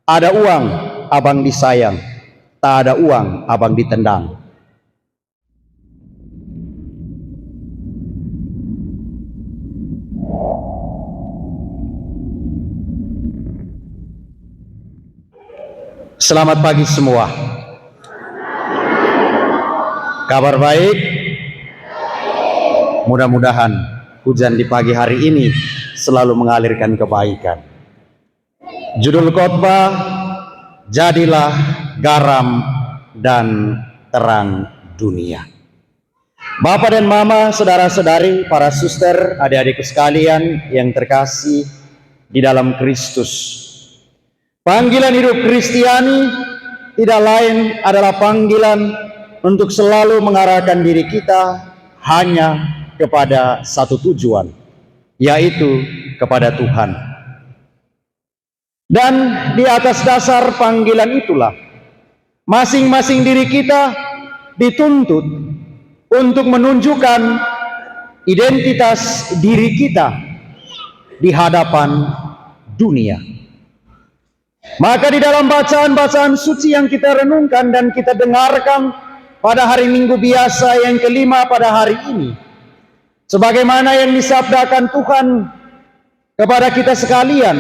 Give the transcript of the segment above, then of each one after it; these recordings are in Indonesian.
Ada uang, abang disayang. Tak ada uang, abang ditendang. Selamat pagi semua. Kabar baik? Mudah-mudahan hujan di pagi hari ini selalu mengalirkan kebaikan. Judul khotbah, jadilah garam dan terang dunia. Bapak dan mama, saudara-saudari, para suster, adik-adikku sekalian yang terkasih di dalam Kristus. Panggilan hidup Kristiani tidak lain adalah panggilan untuk selalu mengarahkan diri kita hanya kepada satu tujuan, yaitu kepada Tuhan. Dan di atas dasar panggilan itulah, masing-masing diri kita dituntut untuk menunjukkan identitas diri kita di hadapan dunia. Maka di dalam bacaan-bacaan suci yang kita renungkan dan kita dengarkan pada hari Minggu biasa yang kelima pada hari ini, sebagaimana yang disabdakan Tuhan kepada kita sekalian,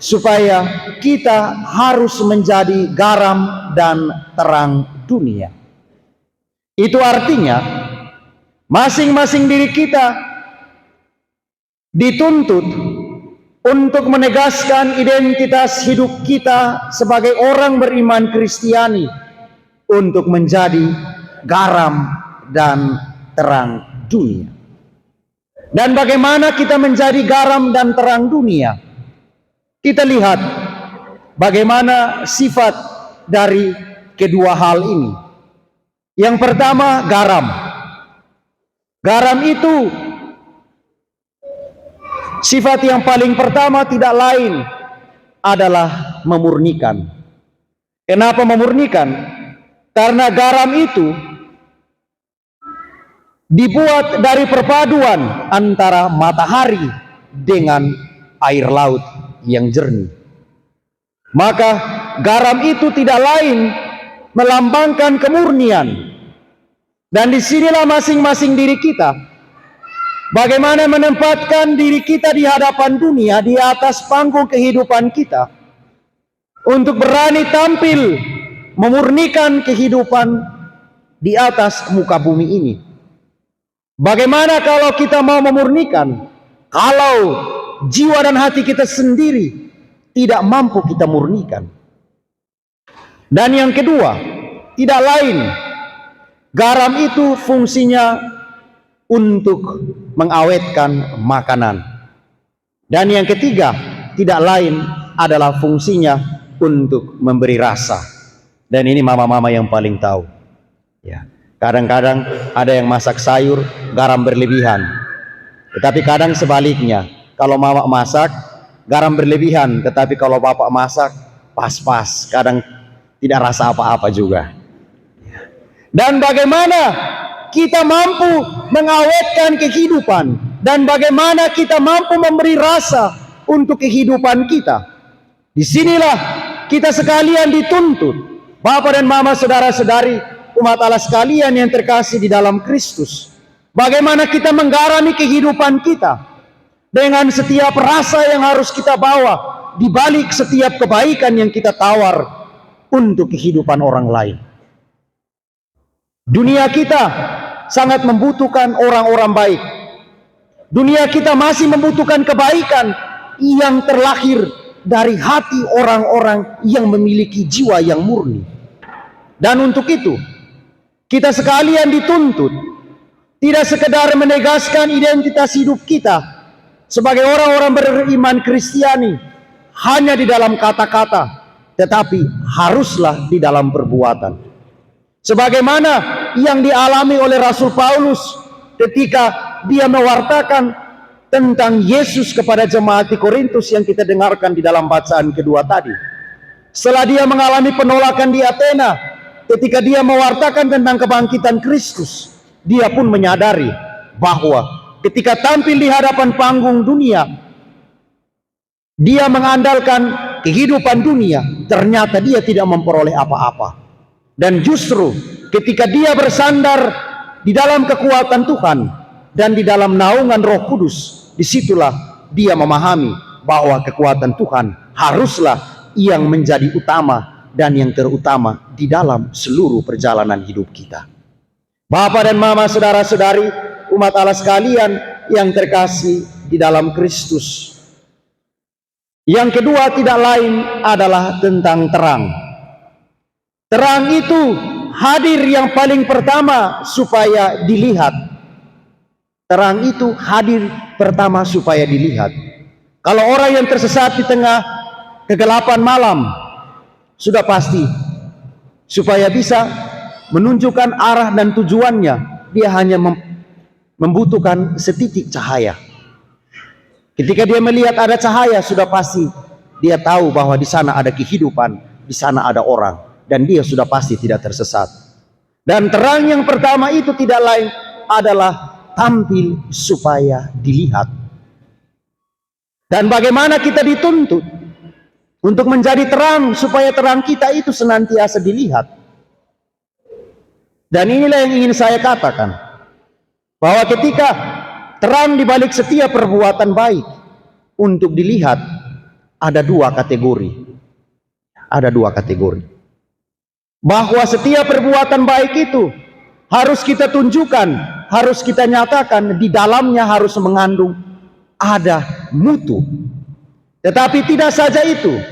supaya kita harus menjadi garam dan terang dunia. Itu artinya masing-masing diri kita dituntut untuk menegaskan identitas hidup kita sebagai orang beriman Kristiani untuk menjadi garam dan terang dunia. Dan bagaimana kita menjadi garam dan terang dunia? Kita lihat bagaimana sifat dari kedua hal ini. Yang pertama, garam. Garam itu sifat yang paling pertama tidak lain adalah memurnikan. Kenapa memurnikan? Karena garam itu dibuat dari perpaduan antara matahari dengan air laut yang jernih. Maka garam itu tidak lain melambangkan kemurnian. Dan disinilah masing-masing diri kita, bagaimana menempatkan diri kita di hadapan dunia, di atas panggung kehidupan kita, untuk berani tampil memurnikan kehidupan di atas muka bumi ini. Bagaimana kalau kita mau memurnikan, kalau jiwa dan hati kita sendiri tidak mampu kita murnikan? Dan yang kedua, tidak lain, garam itu fungsinya untuk mengawetkan makanan. Dan yang ketiga, tidak lain adalah fungsinya untuk memberi rasa. Dan ini mama-mama yang paling tahu. Ya, kadang-kadang ada yang masak sayur garam berlebihan. Tetapi kadang sebaliknya, kalau mama masak garam berlebihan, tetapi kalau bapak masak pas-pas, kadang tidak rasa apa-apa juga. Dan bagaimana kita mampu mengawetkan kehidupan, dan bagaimana kita mampu memberi rasa untuk kehidupan kita. Disinilah kita sekalian dituntut, Bapak dan Mama, saudara-saudari, umat Allah sekalian yang terkasih di dalam Kristus. Bagaimana kita menggarami kehidupan kita dengan setiap rasa yang harus kita bawa di balik setiap kebaikan yang kita tawar untuk kehidupan orang lain. Dunia kita sangat membutuhkan orang-orang baik. Dunia kita masih membutuhkan kebaikan yang terlahir dari hati orang-orang yang memiliki jiwa yang murni. Dan untuk itu, kita sekalian dituntut tidak sekedar menegaskan identitas hidup kita sebagai orang-orang beriman Kristiani hanya di dalam kata-kata, tetapi haruslah di dalam perbuatan. Sebagaimana yang dialami oleh Rasul Paulus ketika dia mewartakan tentang Yesus kepada jemaat di Korintus yang kita dengarkan di dalam bacaan kedua tadi. Setelah dia mengalami penolakan di Athena, ketika dia mewartakan tentang kebangkitan Kristus, dia pun menyadari bahwa ketika tampil di hadapan panggung dunia, dia mengandalkan kehidupan dunia, ternyata dia tidak memperoleh apa-apa. Dan justru ketika dia bersandar di dalam kekuatan Tuhan dan di dalam naungan Roh Kudus, disitulah dia memahami bahwa kekuatan Tuhan haruslah yang menjadi utama dan yang terutama di dalam seluruh perjalanan hidup kita. Bapak dan Mama, saudara-saudari, umat Allah sekalian yang terkasih di dalam Kristus. Yang kedua tidak lain adalah tentang terang. Terang itu hadir yang paling pertama supaya dilihat. Terang itu hadir pertama supaya dilihat. Kalau orang yang tersesat di tengah kegelapan malam, sudah pasti supaya bisa menunjukkan arah dan tujuannya, dia hanya membutuhkan setitik cahaya. Ketika dia melihat ada cahaya, sudah pasti dia tahu bahwa di sana ada kehidupan, di sana ada orang, dan dia sudah pasti tidak tersesat. Dan terang yang pertama itu tidak lain adalah tampil supaya dilihat. Dan bagaimana kita dituntut untuk menjadi terang supaya terang kita itu senantiasa dilihat. Dan inilah yang ingin saya katakan, bahwa ketika terang di balik setiap perbuatan baik untuk dilihat, ada dua kategori. Ada dua kategori. Bahwa setiap perbuatan baik itu harus kita tunjukkan, harus kita nyatakan, di dalamnya harus mengandung ada mutu. Tetapi tidak saja itu,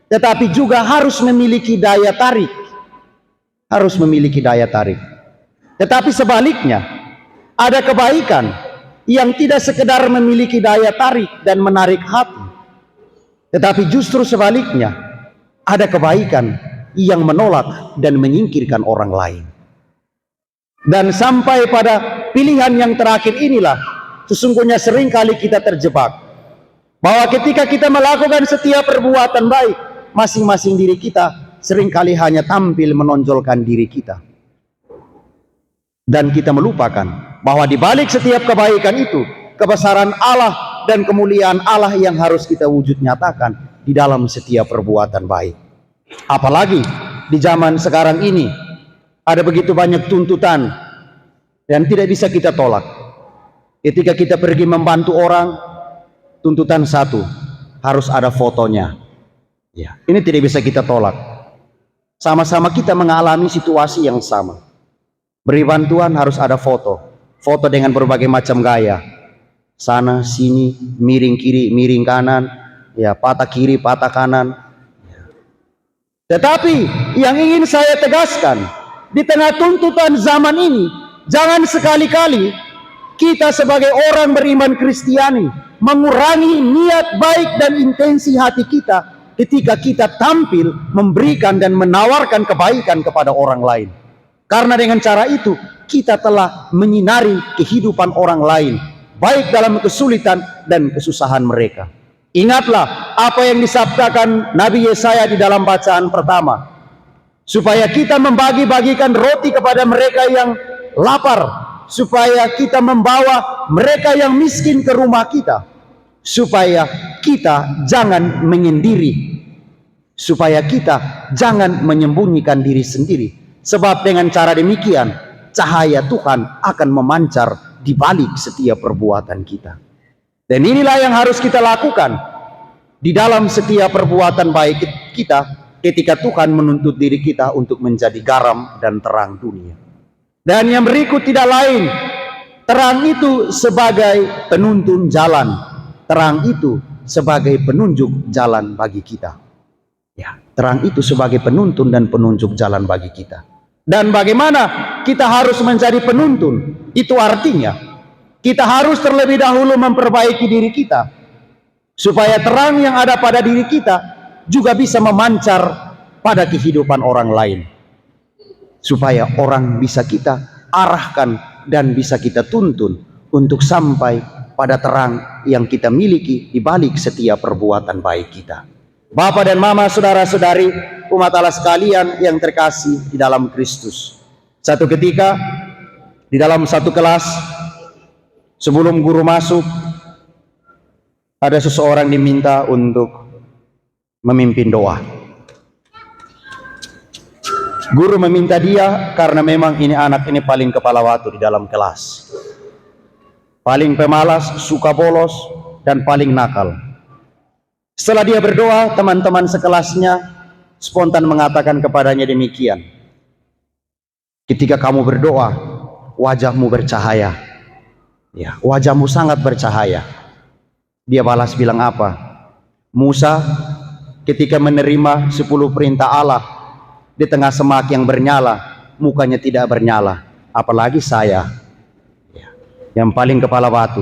tetapi juga harus memiliki daya tarik. Harus memiliki daya tarik. Tetapi sebaliknya, ada kebaikan yang tidak sekedar memiliki daya tarik dan menarik hati, tetapi justru sebaliknya, ada kebaikan yang menolak dan menyingkirkan orang lain. Dan sampai pada pilihan yang terakhir inilah sesungguhnya seringkali kita terjebak, bahwa ketika kita melakukan setiap perbuatan baik, masing-masing diri kita seringkali hanya tampil menonjolkan diri kita, dan kita melupakan bahwa di balik setiap kebaikan itu kebesaran Allah dan kemuliaan Allah yang harus kita wujud nyatakan di dalam setiap perbuatan baik. Apalagi di zaman sekarang ini ada begitu banyak tuntutan dan tidak bisa kita tolak. Ketika kita pergi membantu orang, tuntutan satu, harus ada fotonya. Ya, ini tidak bisa kita tolak. Sama-sama kita mengalami situasi yang sama. Beri bantuan harus ada foto. Foto dengan berbagai macam gaya. Sana, sini, miring kiri, miring kanan, ya, patah kiri, patah kanan. Tetapi yang ingin saya tegaskan, di tengah tuntutan zaman ini, jangan sekali-kali kita sebagai orang beriman Kristiani mengurangi niat baik dan intensi hati kita ketika kita tampil memberikan dan menawarkan kebaikan kepada orang lain. Karena dengan cara itu kita telah menyinari kehidupan orang lain, baik dalam kesulitan dan kesusahan mereka. Ingatlah apa yang disabdakan Nabi Yesaya di dalam bacaan pertama, supaya kita membagi-bagikan roti kepada mereka yang lapar, supaya kita membawa mereka yang miskin ke rumah kita, supaya kita jangan menyendiri, supaya kita jangan menyembunyikan diri sendiri. Sebab dengan cara demikian cahaya Tuhan akan memancar di balik setiap perbuatan kita. Dan inilah yang harus kita lakukan di dalam setiap perbuatan baik kita ketika Tuhan menuntut diri kita untuk menjadi garam dan terang dunia. Dan yang berikut tidak lain, terang itu sebagai penuntun jalan. Terang itu sebagai penunjuk jalan bagi kita. Ya, terang itu sebagai penuntun dan penunjuk jalan bagi kita. Dan bagaimana kita harus menjadi penuntun? Itu artinya kita harus terlebih dahulu memperbaiki diri kita, supaya terang yang ada pada diri kita juga bisa memancar pada kehidupan orang lain, supaya orang bisa kita arahkan dan bisa kita tuntun untuk sampai pada terang yang kita miliki di balik setiap perbuatan baik kita. Bapak dan Mama, saudara-saudari, umat Allah sekalian yang terkasih di dalam Kristus. Satu ketika di dalam satu kelas, sebelum guru masuk, ada seseorang diminta untuk memimpin doa. Guru meminta dia karena memang ini anak ini paling kepala batu di dalam kelas. Paling pemalas, suka bolos, dan paling nakal. Setelah dia berdoa, teman-teman sekelasnya spontan mengatakan kepadanya demikian. Ketika kamu berdoa, wajahmu bercahaya. Ya, wajahmu sangat bercahaya. Dia balas bilang apa? Musa ketika menerima 10 perintah Allah di tengah semak yang bernyala, mukanya tidak bernyala. Apalagi saya, ya, yang paling kepala batu.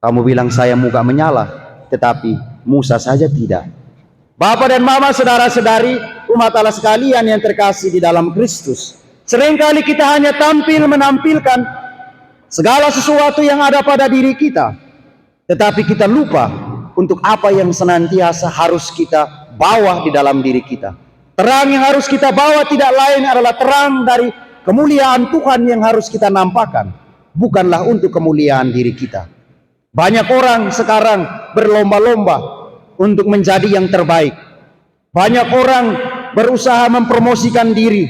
Kamu bilang saya muka menyala, tetapi Musa saja tidak. Bapak dan mama, saudara-saudari, umat Allah sekalian yang terkasih di dalam Kristus, seringkali kita hanya menampilkan segala sesuatu yang ada pada diri kita, tetapi kita lupa untuk apa yang senantiasa harus kita bawa di dalam diri kita. Terang yang harus kita bawa tidak lain adalah terang dari kemuliaan Tuhan yang harus kita nampakkan, bukanlah untuk kemuliaan diri kita. Banyak orang sekarang berlomba-lomba untuk menjadi yang terbaik. Banyak orang berusaha mempromosikan diri.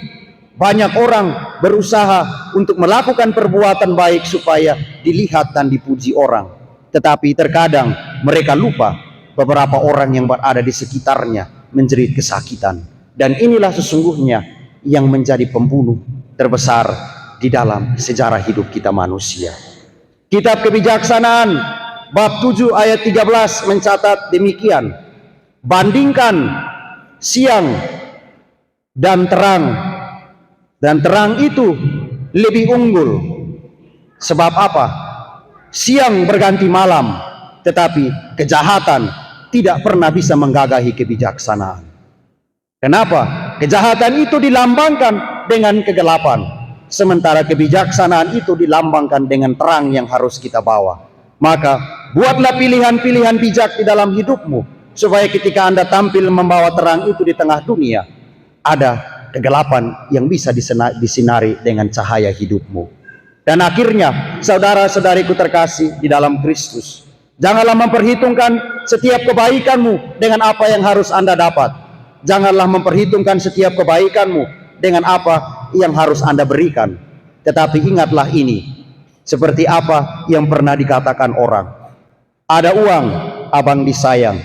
Banyak orang berusaha untuk melakukan perbuatan baik supaya dilihat dan dipuji orang. Tetapi terkadang mereka lupa beberapa orang yang berada di sekitarnya menjerit kesakitan. Dan inilah sesungguhnya yang menjadi pembunuh terbesar di dalam sejarah hidup kita manusia. Kitab Kebijaksanaan bab 7 ayat 13 mencatat demikian. Bandingkan siang dan terang itu lebih unggul. Sebab apa? Siang berganti malam, tetapi kejahatan tidak pernah bisa menggagahi kebijaksanaan. Kenapa? Kejahatan itu dilambangkan dengan kegelapan, sementara kebijaksanaan itu dilambangkan dengan terang yang harus kita bawa. Maka buatlah pilihan-pilihan bijak di dalam hidupmu, supaya ketika Anda tampil membawa terang itu di tengah dunia, ada kegelapan yang bisa disinari dengan cahaya hidupmu. Dan akhirnya, saudara-saudariku terkasih di dalam Kristus, janganlah memperhitungkan setiap kebaikanmu dengan apa yang harus Anda dapat. Janganlah memperhitungkan setiap kebaikanmu dengan apa yang harus Anda berikan. Tetapi ingatlah ini, seperti apa yang pernah dikatakan orang. Ada uang, abang disayang.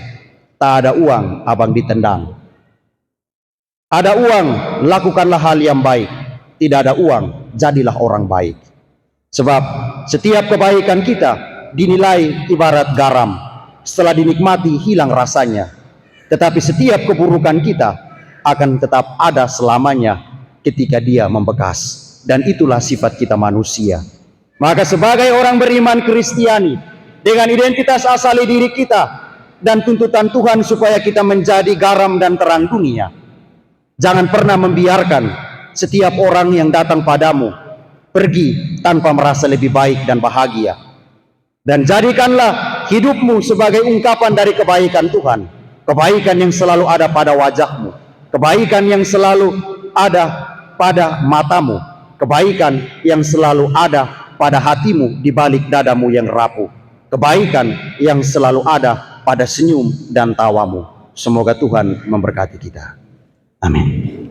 Tak ada uang, abang ditendang. Ada uang, lakukanlah hal yang baik. Tidak ada uang, jadilah orang baik. Sebab setiap kebaikan kita dinilai ibarat garam. Setelah dinikmati hilang rasanya. Tetapi setiap keburukan kita akan tetap ada selamanya ketika dia membekas. Dan itulah sifat kita manusia. Maka sebagai orang beriman Kristiani, dengan identitas asali diri kita dan tuntutan Tuhan supaya kita menjadi garam dan terang dunia, jangan pernah membiarkan setiap orang yang datang padamu pergi tanpa merasa lebih baik dan bahagia. Dan jadikanlah hidupmu sebagai ungkapan dari kebaikan Tuhan. Kebaikan yang selalu ada pada wajahmu, kebaikan yang selalu ada pada matamu, kebaikan yang selalu ada pada hatimu di balik dadamu yang rapuh, kebaikan yang selalu ada pada senyum dan tawamu. Semoga Tuhan memberkati kita. Amin.